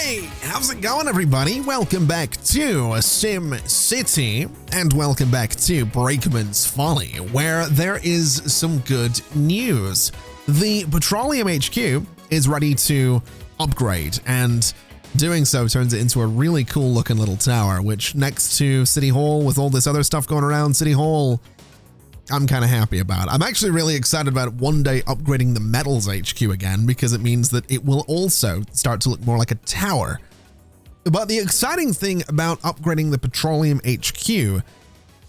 Hey, how's it going, everybody? Welcome back to SimCity, and welcome back to Brakeman's Folly, where there is some good news. The Petroleum HQ is ready to upgrade, and doing so turns it into a really cool looking little tower, which next to City Hall, with all this other stuff going around City Hall, I'm kind of happy about. I'm actually really excited about one day upgrading the Metals HQ again, because it means that it will also start to look more like a tower. But the exciting thing about upgrading the Petroleum HQ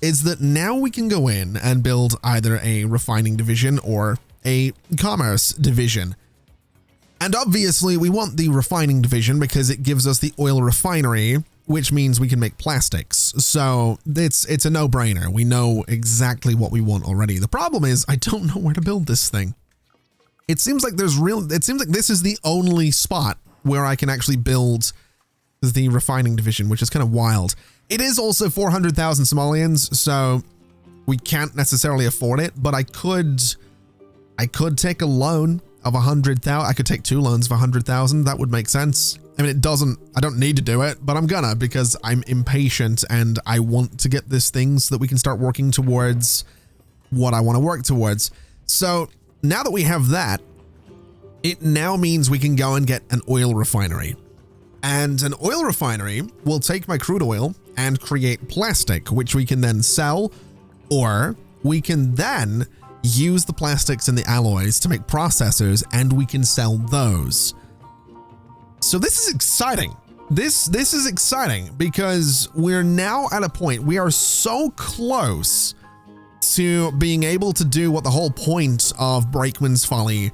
is that now we can go in and build either a refining division or a commerce division. And obviously we want the refining division because it gives us the oil refinery, which means we can make plastics. So it's a no-brainer. We know exactly what we want already. The problem is I don't know where to build this thing. It seems like this is the only spot where I can actually build the refining division, which is kind of wild. It is also 400,000 Somalians, so we can't necessarily afford it, but I could take a loan of 100,000. I could take two loans of 100,000. That would make sense. I mean, I don't need to do it, but I'm gonna, because I'm impatient and I want to get this thing so that we can start working towards what I want to work towards. So now that we have that, it now means we can go and get an oil refinery. And an oil refinery will take my crude oil and create plastic, which we can then sell, or we can then use the plastics and the alloys to make processors, and we can sell those. So this is exciting. This is exciting because we're now at a point, we are so close to being able to do what the whole point of Brakeman's Folly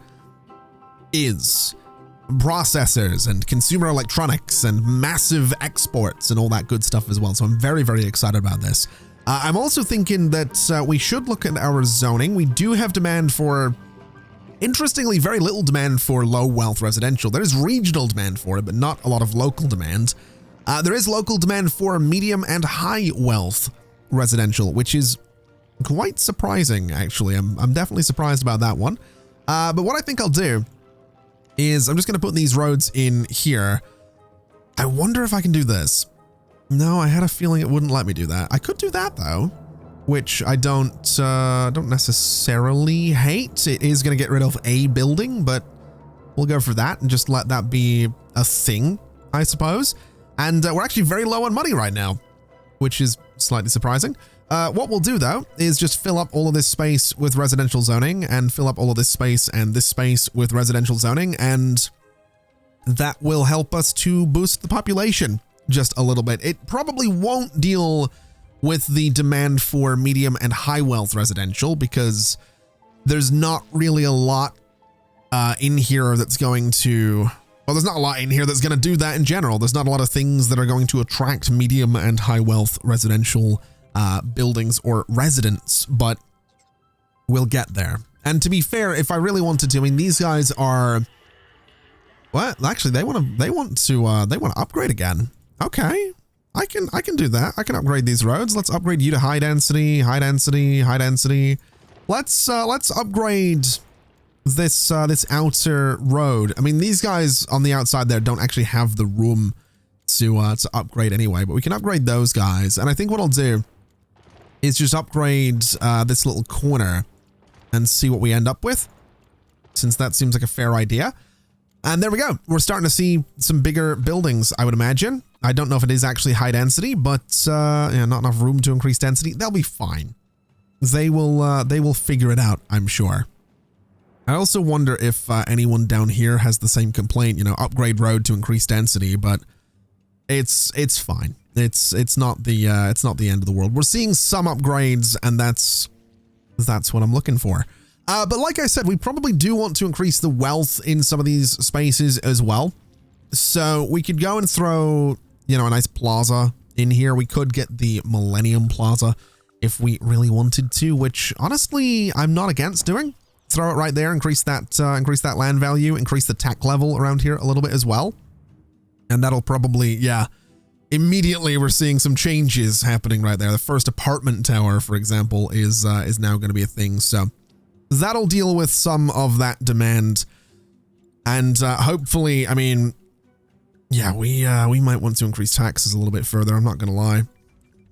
is. Processors and consumer electronics and massive exports and all that good stuff as well. So I'm very, very excited about this. I'm also thinking that we should look at our zoning. We do have demand for, interestingly, very little demand for low wealth residential. There is regional demand for it, but not a lot of local demand. There is local demand for medium and high wealth residential, which is quite surprising, actually. I'm definitely surprised about that one. But what I think I'll do is I'm just going to put these roads in here. I wonder if I can do this. No, I had a feeling it wouldn't let me do that. I could do that though, which I don't necessarily hate. It is going to get rid of a building, but we'll go for that and just let that be a thing, I suppose. And we're actually very low on money right now, which is slightly surprising. What we'll do though is just fill up all of this space with residential zoning, and fill up all of this space and this space with residential zoning, and that will help us to boost the population just a little bit. It probably won't deal with the demand for medium and high wealth residential, because there's not really a lot in here that's going to, well, there's not a lot in here that's going to do that in general. There's not a lot of things that are going to attract medium and high wealth residential buildings or residents, but we'll get there. And to be fair, if I really wanted to, I mean, these guys are, what? Actually, they want to upgrade again. Okay. I can do that. I can upgrade these roads. Let's upgrade you to high density, high density, high density. Let's upgrade this outer road. I mean, these guys on the outside there don't actually have the room to upgrade anyway, but we can upgrade those guys. And I think what I'll do is just upgrade this little corner and see what we end up with, since that seems like a fair idea. And there we go. We're starting to see some bigger buildings, I would imagine. I don't know if it is actually high density, but yeah, not enough room to increase density. They'll be fine. They will figure it out, I'm sure. I also wonder if anyone down here has the same complaint, you know, upgrade road to increase density, but it's fine. It's not the end of the world. We're seeing some upgrades, and that's what I'm looking for. But like I said, we probably do want to increase the wealth in some of these spaces as well. So we could go and throw, you know, a nice plaza in here. We could get the Millennium Plaza if we really wanted to, which honestly, I'm not against doing. Throw it right there, increase that land value, increase the tech level around here a little bit as well. And that'll probably, yeah, immediately we're seeing some changes happening right there. The first apartment tower, for example, is now going to be a thing. So that'll deal with some of that demand. And hopefully, I mean, Yeah, we might want to increase taxes a little bit further. I'm not going to lie.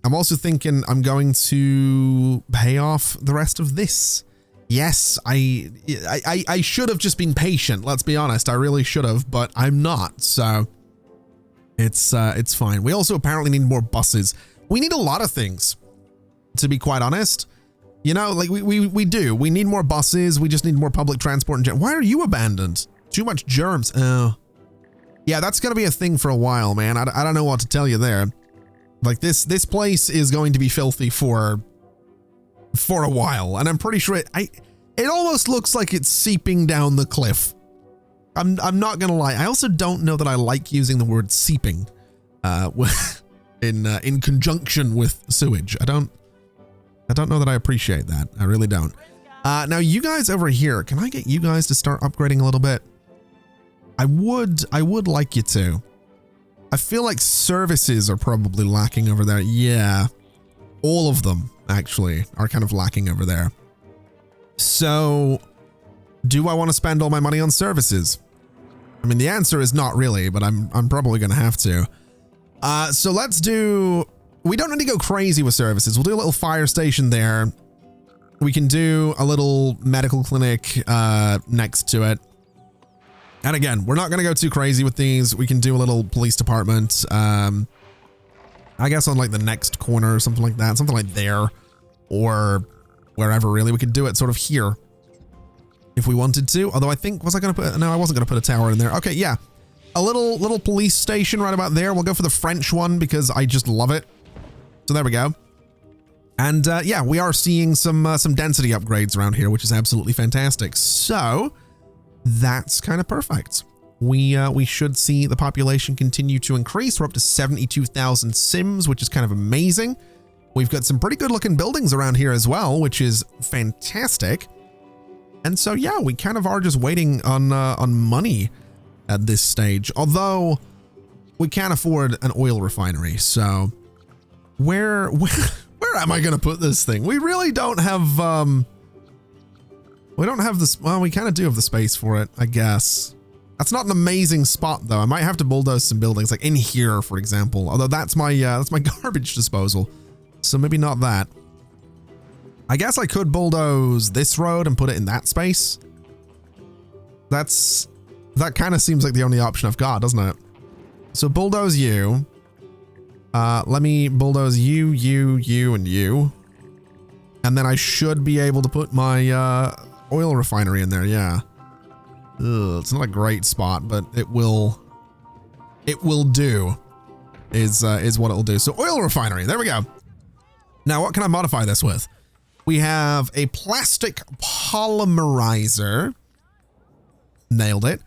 I'm also thinking I'm going to pay off the rest of this. Yes, I should have just been patient. Let's be honest. I really should have, but I'm not. So it's fine. We also apparently need more buses. We need a lot of things, to be quite honest. You know, like we do. We need more buses. We just need more public transport. Why are you abandoned? Too much germs. Oh. Yeah, that's going to be a thing for a while, man. I don't know what to tell you there. Like this place is going to be filthy for a while, and I'm pretty sure it almost looks like it's seeping down the cliff. I'm not going to lie. I also don't know that I like using the word seeping in conjunction with sewage. I don't know that I appreciate that. I really don't. Now you guys over here, can I get you guys to start upgrading a little bit? I would like you to. I feel like services are probably lacking over there. Yeah. All of them actually are kind of lacking over there. So do I want to spend all my money on services? I mean, the answer is not really, but I'm probably going to have to. So let's do, we don't need to go crazy with services. We'll do a little fire station there. We can do a little medical clinic next to it. And again, we're not going to go too crazy with these. We can do a little police department. I guess on like the next corner or something like that. Something like there or wherever really. We could do it sort of here if we wanted to. Although I think, was I going to put, no, I wasn't going to put a tower in there. Okay, yeah. A little police station right about there. We'll go for the French one because I just love it. So there we go. And yeah, we are seeing some density upgrades around here, which is absolutely fantastic. So that's kind of perfect. We should see the population continue to increase. We're up to 72,000 Sims, which is kind of amazing. We've got some pretty good looking buildings around here as well, which is fantastic. And so, yeah, we kind of are just waiting on money at this stage. Although we can't afford an oil refinery. So where am I going to put this thing? We really don't have, we don't have this. Well, we kind of do have the space for it, I guess. That's not an amazing spot though. I might have to bulldoze some buildings like in here, for example, although that's my garbage disposal. So maybe not that. I guess I could bulldoze this road and put it in that space. That kind of seems like the only option I've got, doesn't it? So bulldoze you. Let me bulldoze you, and you. And then I should be able to put my oil refinery in there, yeah. Ugh, it's not a great spot, but it will do, is what it'll do. So oil refinery, there we go. Now, what can I modify this with? We have a plastic polymerizer. Nailed it.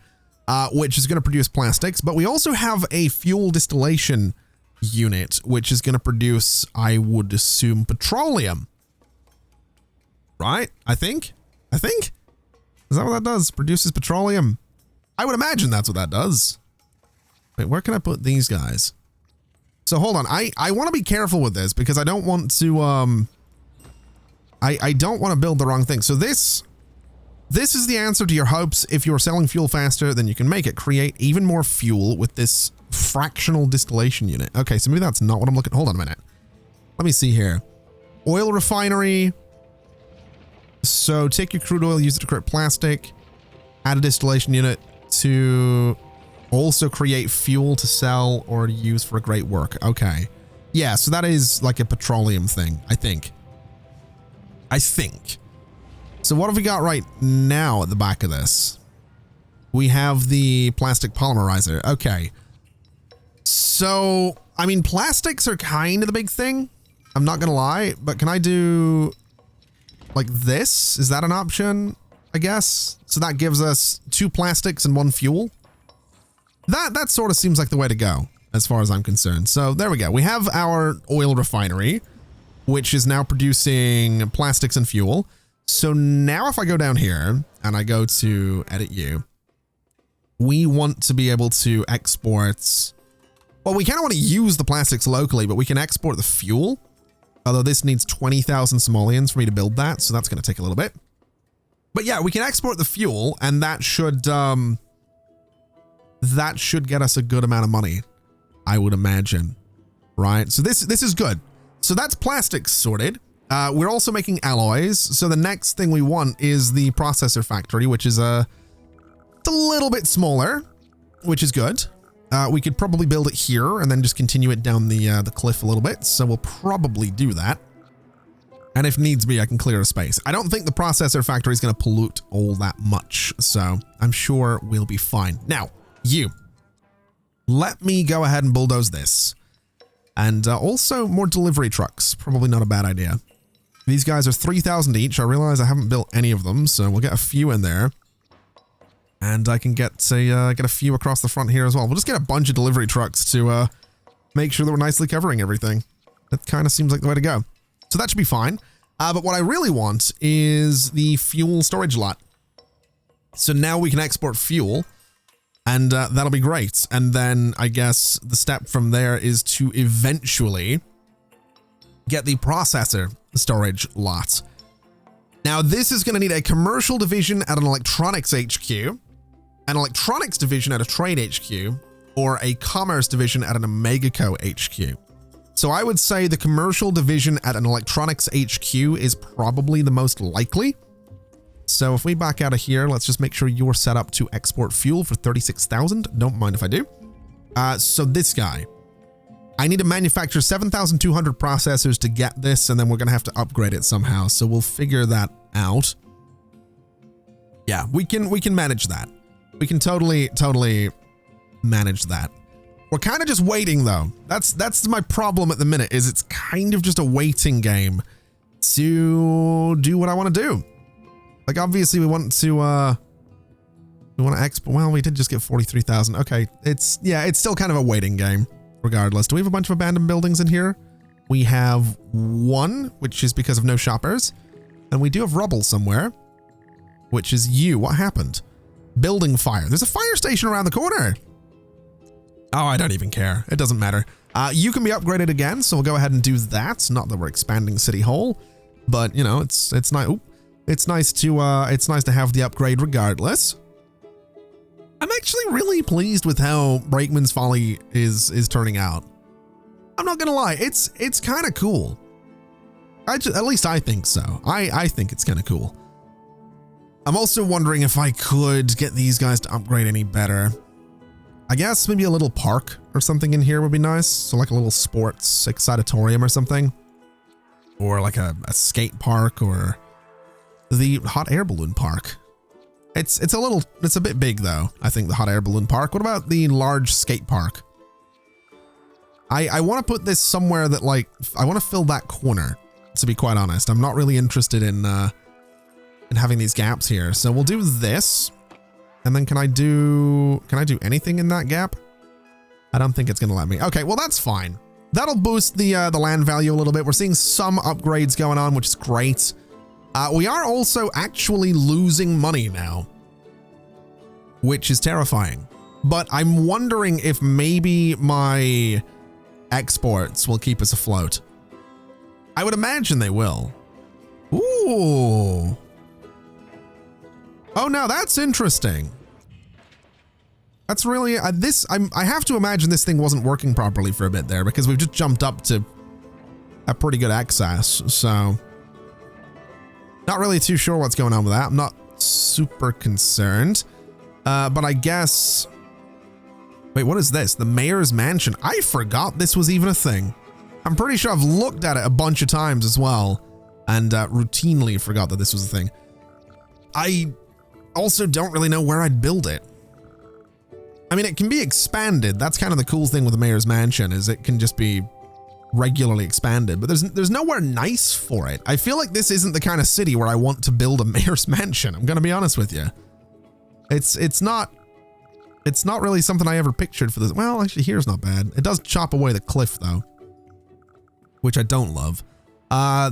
Which is going to produce plastics, but we also have a fuel distillation unit, which is going to produce, I would assume, petroleum. Right? I think? Is that what that does? Produces petroleum? I would imagine that's what that does. Wait, where can I put these guys? So hold on. I want to be careful with this because I don't want to, I don't want to build the wrong thing. So this is the answer to your hopes. If you're selling fuel faster, then you can make it. Create even more fuel with this fractional distillation unit. Okay, so maybe that's not what I'm looking. Hold on a minute. Let me see here. Oil refinery. So take your crude oil, use it to create plastic. Add a distillation unit to also create fuel to sell or to use for a great work. Okay. Yeah, so that is like a petroleum thing, I think. So what have we got right now at the back of this? We have the plastic polymerizer. Okay. So, I mean, plastics are kind of the big thing. I'm not going to lie, but can I do like this? Is that an option? I guess. So that gives us 2 plastics and 1 fuel. That sort of seems like the way to go as far as I'm concerned. So there we go. We have our oil refinery, which is now producing plastics and fuel. So now if I go down here and I go to edit you, we want to be able to export. Well, we kind of want to use the plastics locally, but we can export the fuel. Although this needs 20,000 simoleons for me to build that. So that's going to take a little bit. But yeah, we can export the fuel and that should that should get us a good amount of money, I would imagine. Right? So this is good. So that's plastics sorted. We're also making alloys. So the next thing we want is the processor factory, which is a little bit smaller, which is good. We could probably build it here and then just continue it down the cliff a little bit. So we'll probably do that. And if needs be, I can clear a space. I don't think the processor factory is going to pollute all that much. So I'm sure we'll be fine. Now, you. Let me go ahead and bulldoze this. And also more delivery trucks. Probably not a bad idea. These guys are 3,000 each. I realize I haven't built any of them, so we'll get a few in there. And I can get a few across the front here as well. We'll just get a bunch of delivery trucks to make sure that we're nicely covering everything. That kind of seems like the way to go. So that should be fine. But what I really want is the fuel storage lot. So now we can export fuel. And that'll be great. And then I guess the step from there is to eventually get the processor storage lot. Now this is going to need a commercial division at an electronics HQ, an electronics division at a trade HQ, or a commerce division at an OmegaCo HQ. So I would say the commercial division at an electronics HQ is probably the most likely. So if we back out of here, let's just make sure you're set up to export fuel for 36,000. Don't mind if I do. So this guy, I need to manufacture 7,200 processors to get this, and then we're going to have to upgrade it somehow. So we'll figure that out. Yeah, we can manage that. We can totally manage that. We're kind of just waiting though. That's my problem at the minute, is it's kind of just a waiting game to do what I want to do. Like obviously we want to export. Well, we did just get 43,000. Okay, it's still kind of a waiting game regardless. Do we have a bunch of abandoned buildings in here? We have one, which is because of no shoppers, and we do have rubble somewhere, which is you. What happened? Building fire. There's a fire station around the corner. Oh, I don't even care. It doesn't matter. You can be upgraded again, so we'll go ahead and do that. Not that we're expanding City Hall, but you know, it's nice. It's nice to have the upgrade regardless. I'm actually really pleased with how Brakeman's Folly is turning out. I'm not gonna lie, it's kind of cool. At least I think so. I think it's kind of cool. I'm also wondering if I could get these guys to upgrade any better. I guess maybe a little park or something in here would be nice. So like a little sports excitatorium or something. Or like a skate park, or the hot air balloon park. It's a bit big though, I think, the hot air balloon park. What about the large skate park? I want to put this somewhere that, like, I want to fill that corner, to be quite honest. I'm not really interested in having these gaps here. So we'll do this. And then can I do anything in that gap? I don't think it's going to let me. Okay, well, that's fine. That'll boost the land value a little bit. We're seeing some upgrades going on, which is great. We are also actually losing money now, which is terrifying. But I'm wondering if maybe my exports will keep us afloat. I would imagine they will. Ooh. Oh, now that's interesting. That's really I have to imagine this thing wasn't working properly for a bit there, because we've just jumped up to a pretty good excess. So not really too sure what's going on with that. I'm not super concerned. But I guess, wait, what is this? The mayor's mansion. I forgot this was even a thing. I'm pretty sure I've looked at it a bunch of times as well, and routinely forgot that this was a thing. I also don't really know where I'd build it. I mean, it can be expanded. That's kind of the cool thing with the mayor's mansion, is it can just be regularly expanded, but there's nowhere nice for it. I feel like this isn't the kind of city where I want to build a mayor's mansion. I'm going to be honest with you. It's not really something I ever pictured for this. Well, actually, here's not bad. It does chop away the cliff though, which I don't love.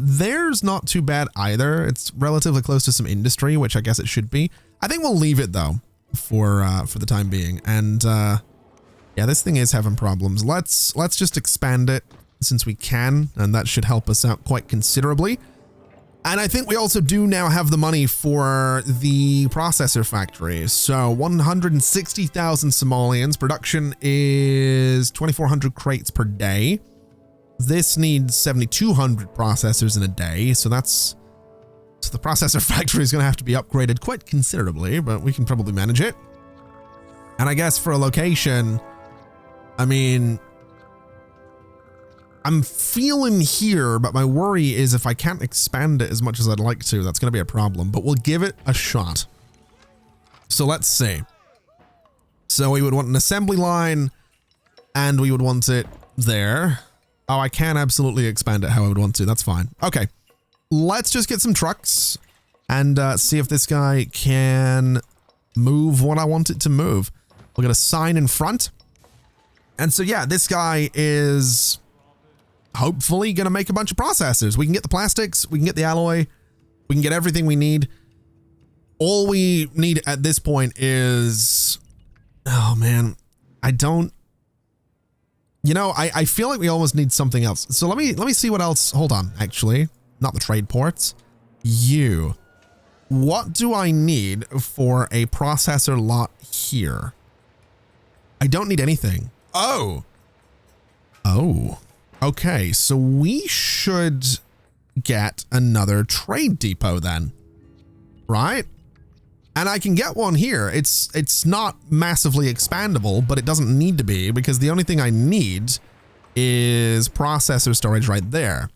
There's not too bad either. It's relatively close to some industry, which I guess it should be. I think we'll leave it though for the time being. And yeah, this thing is having problems. Let's just expand it since we can, and that should help us out quite considerably. And I think we also do now have the money for the processor factory. So 160,000 simoleons. Production is 2,400 crates per day. This needs 7,200 processors in a day. So that's... So the processor factory is going to have to be upgraded quite considerably, but we can probably manage it. And I guess for a location, I mean, I'm feeling here, but my worry is if I can't expand it as much as I'd like to, that's going to be a problem, but we'll give it a shot. So let's see. So we would want an assembly line and we would want it there. Oh, I can absolutely expand it how I would want to. That's fine. Okay. Let's just get some trucks and see if this guy can move what I want it to move. We'll get a sign in front. And so, yeah, this guy is hopefully going to make a bunch of processors. We can get the plastics, we can get the alloy, we can get everything we need. All we need at this point is, oh man, I don't, you know, I feel like we almost need something else. So let me see what else. Hold on, actually, not the trade ports. What do I need for a processor lot here? I don't need anything. Oh, okay. So we should get another trade depot then, right? And I can get one here. It's not massively expandable, but it doesn't need to be because the only thing I need is processor storage right there.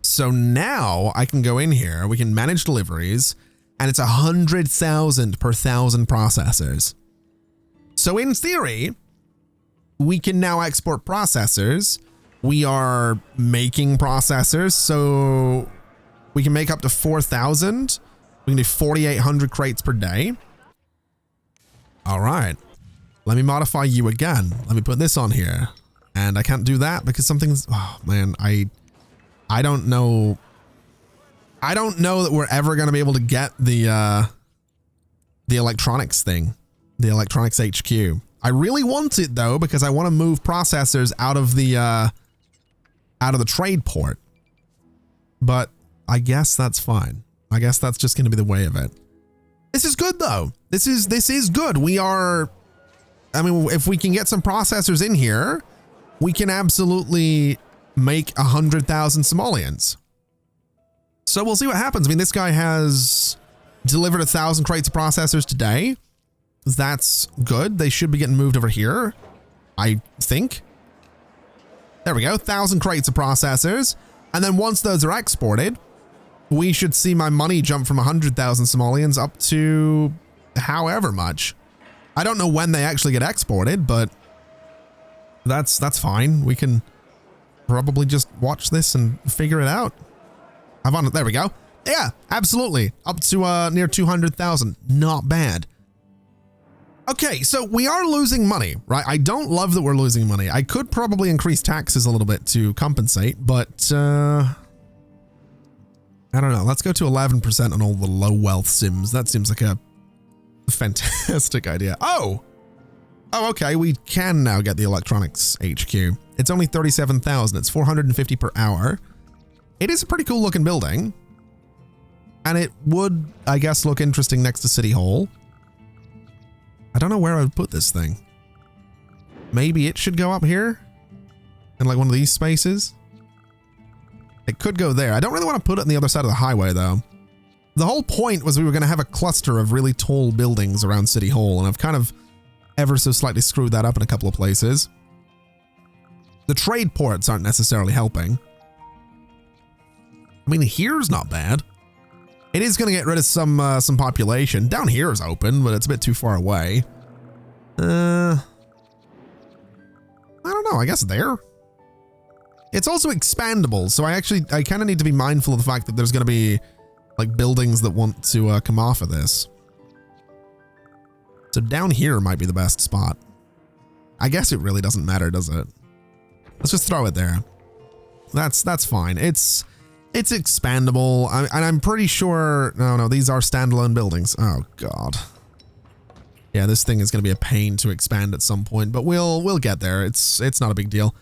So now I can go in here, we can manage deliveries, and it's 100,000 per 1,000 processors. So in theory, we can now export processors. We are making processors, so we can make up to 4,000. We can do 4,800 crates per day. All right. Let me modify you again. Let me put this on here. And I can't do that because something's, oh man, I don't know. I don't know that we're ever going to be able to get the electronics thing, the electronics HQ. I really want it though, because I want to move processors out of the trade port, but I guess that's fine. I guess that's just going to be the way of it. This is good though. This is good. We are, I mean, if we can get some processors in here, we can absolutely make 100,000 simoleons. So we'll see what happens. I mean, this guy has delivered 1,000 crates of processors today. That's good. They should be getting moved over here, I think. There we go. 1,000 crates of processors. And then once those are exported, we should see my money jump from 100,000 simoleons up to however much. I don't know when they actually get exported, but that's fine. We can probably just watch this and figure it out. There we go. Yeah, absolutely. Up to near 200,000. Not bad. Okay, so we are losing money, right? I don't love that we're losing money. I could probably increase taxes a little bit to compensate, but I don't know. Let's go to 11% on all the low wealth sims. That seems like a fantastic idea. Oh, okay. We can now get the electronics HQ. It's only 37,000. It's 450 per hour. It is a pretty cool looking building. And it would, I guess, look interesting next to City Hall. I don't know where I would put this thing. Maybe it should go up here? In like one of these spaces? It could go there. I don't really want to put it on the other side of the highway though. The whole point was we were going to have a cluster of really tall buildings around City Hall, and I've kind of ever so slightly screwed that up in a couple of places. The trade ports aren't necessarily helping. I mean, here's not bad. It is going to get rid of some population. Down here is open, but it's a bit too far away. I don't know. I guess there. It's also expandable, so I kind of need to be mindful of the fact that there's going to be like buildings that want to come off of this. So down here might be the best spot. I guess it really doesn't matter, does it? Let's just throw it there. That's fine. It's expandable. And I'm pretty sure, no, these are standalone buildings. Oh God. Yeah, this thing is going to be a pain to expand at some point, but we'll get there. It's not a big deal.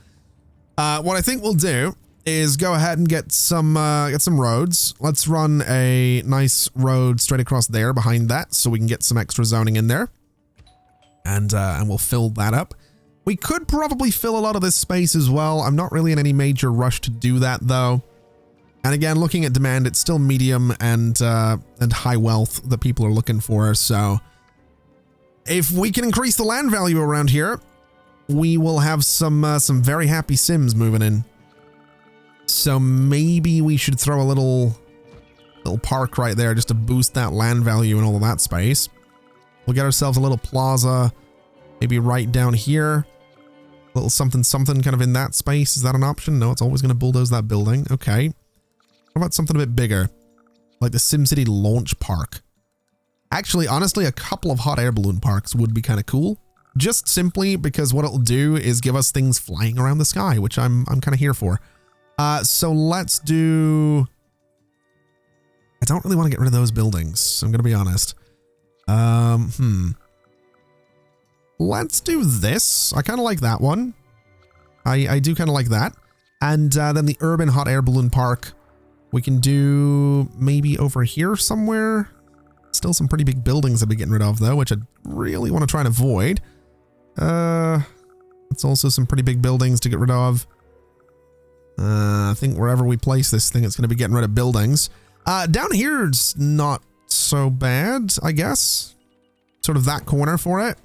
What I think we'll do is go ahead and get some roads. Let's run a nice road straight across there behind that so we can get some extra zoning in there. And we'll fill that up. We could probably fill a lot of this space as well. I'm not really in any major rush to do that though. And again, looking at demand, it's still medium and high wealth that people are looking for. So if we can increase the land value around here, we will have some very happy Sims moving in. So maybe we should throw a little park right there just to boost that land value and all of that space. We'll get ourselves a little plaza, maybe right down here. A little something kind of in that space. Is that an option? No, it's always going to bulldoze that building. Okay. What about something a bit bigger? Like the SimCity launch park. Actually, honestly, a couple of hot air balloon parks would be kind of cool. Just simply because what it'll do is give us things flying around the sky, which I'm kind of here for. So let's do... I don't really want to get rid of those buildings. I'm going to be honest. Let's do this. I kind of like that one. I do kind of like that. And then the urban hot air balloon park, we can do maybe over here somewhere. Still some pretty big buildings I'll be getting rid of though, which I really want to try and avoid. It's also some pretty big buildings to get rid of. I think wherever we place this thing, it's going to be getting rid of buildings. Down here's not so bad, I guess. Sort of that corner for it.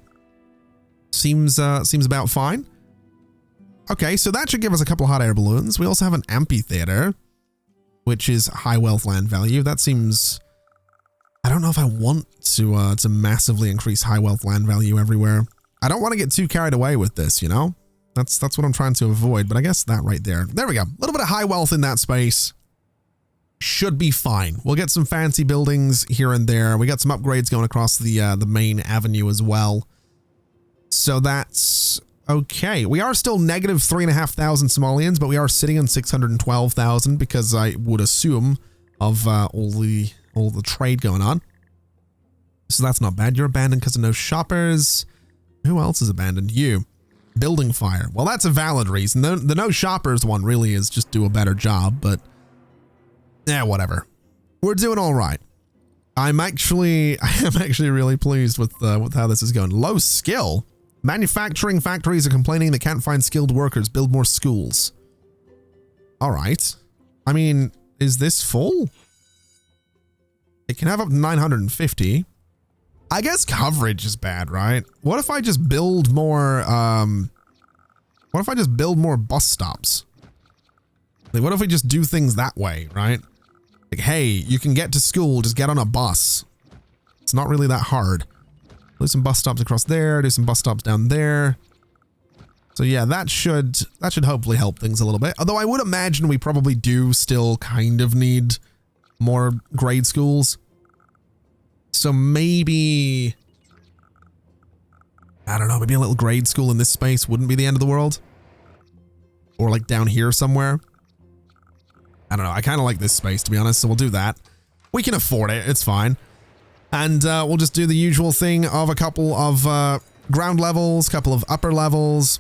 Seems about fine. Okay, so that should give us a couple of hot air balloons. We also have an amphitheater, which is high wealth land value. That seems... I don't know if I want to massively increase high wealth land value everywhere. I don't want to get too carried away with this, you know? That's what I'm trying to avoid, but I guess that right there. There we go. A little bit of high wealth in that space. Should be fine. We'll get some fancy buildings here and there. We got some upgrades going across the main avenue as well. So that's okay. We are still negative 3,500 Somalians, but we are sitting on 612,000 because I would assume of all the trade going on. So that's not bad. You're abandoned because of no shoppers. Who else is abandoned? You. Building fire. Well, that's a valid reason. The no shoppers one really is just do a better job, but yeah, whatever. We're doing all right. I am actually really pleased with how this is going. Low skill. Manufacturing factories are complaining they can't find skilled workers. Build more schools. All right. I mean, is this full? It can have up to 950. I guess coverage is bad, right? What if I just build more, what if I just build more bus stops? Like, what if we just do things that way, right? Like, hey, you can get to school, just get on a bus. It's not really that hard. Do some bus stops across there, do some bus stops down there. So yeah, that should hopefully help things a little bit. Although I would imagine we probably do still kind of need more grade schools. So maybe, I don't know, maybe a little grade school in this space wouldn't be the end of the world. Or like down here somewhere. I don't know. I kind of like this space, to be honest, so we'll do that. We can afford it. It's fine. And we'll just do the usual thing of a couple of ground levels, couple of upper levels.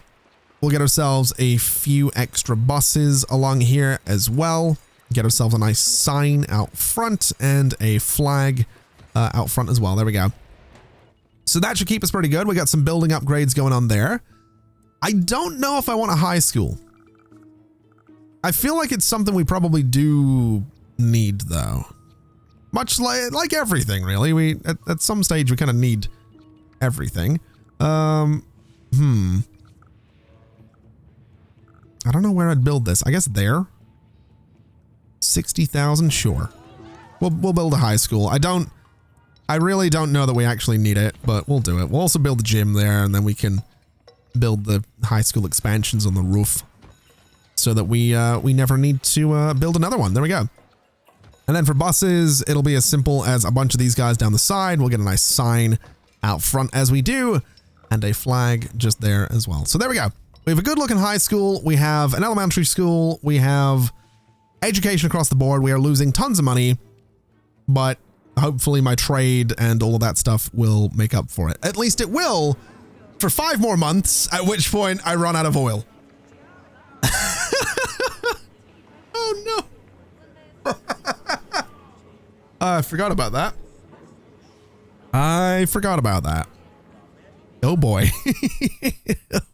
We'll get ourselves a few extra buses along here as well. Get ourselves a nice sign out front and a flag out front as well. There we go. So that should keep us pretty good. We got some building upgrades going on there. I don't know if I want a high school. I feel like it's something we probably do need, though. Much like everything, really. We at some stage we kind of need everything. I don't know where I'd build this. I guess there. 60,000, sure. We'll build a high school. I really don't know that we actually need it, but we'll do it. We'll also build the gym there, and then we can build the high school expansions on the roof, so that we never need to build another one. There we go. And then for buses, it'll be as simple as a bunch of these guys down the side. We'll get a nice sign out front as we do, and a flag just there as well. So there we go. We have a good looking high school. We have an elementary school. We have education across the board. We are losing tons of money, but hopefully my trade and all of that stuff will make up for it. At least it will for 5 more months, at which point I run out of oil. Oh no. I forgot about that. I forgot about that. Oh boy.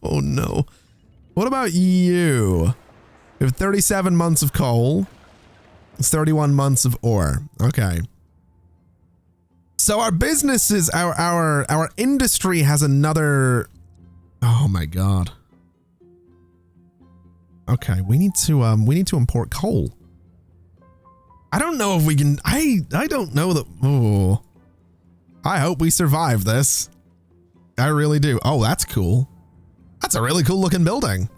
Oh no. What about you? We have 37 months of coal. 31 months of ore. Okay. So our businesses, our industry has another. Oh my god. Okay, we need to import coal. I don't know if we can. I don't know that. Oh, I hope we survive this. I really do. Oh, that's cool. That's a really cool looking building.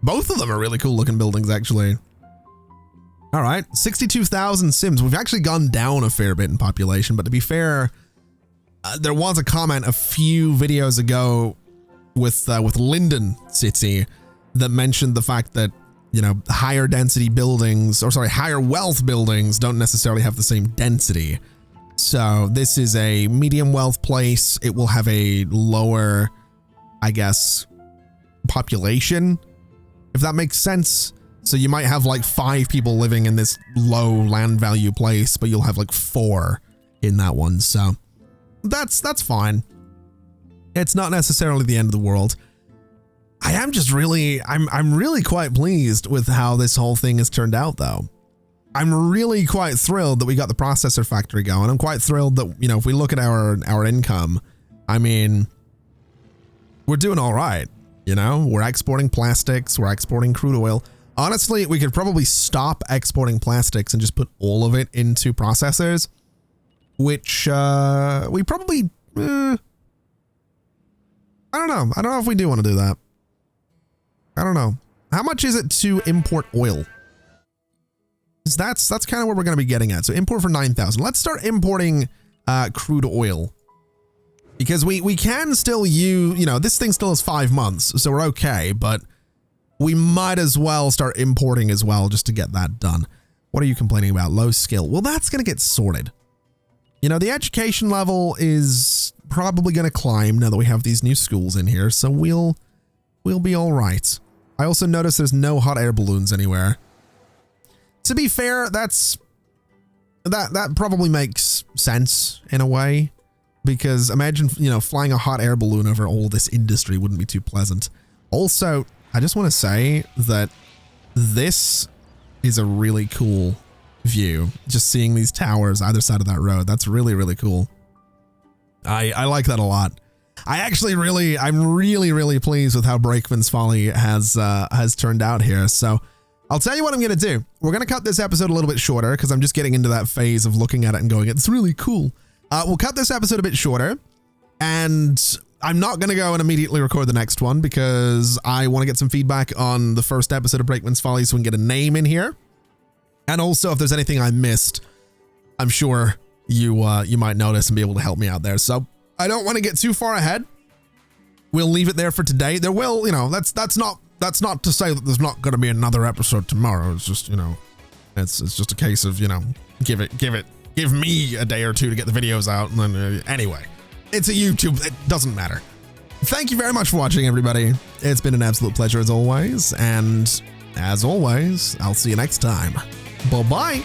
Both of them are really cool looking buildings, actually. All right, 62,000 Sims. We've actually gone down a fair bit in population, but to be fair, there was a comment a few videos ago with Linden City that mentioned the fact that, you know, higher density buildings, or sorry, higher wealth buildings don't necessarily have the same density. So this is a medium wealth place. It will have a lower, I guess, population, if that makes sense. So you might have like 5 people living in this low land value place, but you'll have like 4 in that one. So that's fine. It's not necessarily the end of the world. I am just really, I'm really quite pleased with how this whole thing has turned out though. I'm really quite thrilled that we got the processor factory going. I'm quite thrilled that, you know, if we look at our income, I mean, we're doing all right. You know, we're exporting plastics, we're exporting crude oil. Honestly, we could probably stop exporting plastics and just put all of it into processors, which we probably, I don't know. I don't know if we do want to do that. I don't know. How much is it to import oil? That's kind of where we're going to be getting at. So import for 9,000. Let's start importing crude oil. Because we can still use, you know, this thing still has 5 months, so we're okay, but we might as well start importing as well just to get that done. What are you complaining about? Low skill. Well, that's going to get sorted. You know, the education level is probably going to climb now that we have these new schools in here, so we'll be all right. I also noticed there's no hot air balloons anywhere. To be fair, that probably makes sense in a way. Because imagine, you know, flying a hot air balloon over all this industry wouldn't be too pleasant. Also, I just want to say that this is a really cool view. Just seeing these towers either side of that road. That's really, really cool. I like that a lot. I'm really pleased with how Brakeman's Folly has turned out here. So I'll tell you what I'm going to do. We're going to cut this episode a little bit shorter because I'm just getting into that phase of looking at it and going, it's really cool. We'll cut this episode a bit shorter, and I'm not going to go and immediately record the next one because I want to get some feedback on the first episode of Brakeman's Folly so we can get a name in here. And also, if there's anything I missed, I'm sure you might notice and be able to help me out there. So I don't want to get too far ahead. We'll leave it there for today. There will, you know, that's not to say that there's not going to be another episode tomorrow. It's just, you know, it's just a case of, you know, give me a day or two to get the videos out, and then anyway, it's a YouTube. It doesn't matter. Thank you very much for watching, everybody. It's been an absolute pleasure as always, and as always, I'll see you next time. Bye-bye.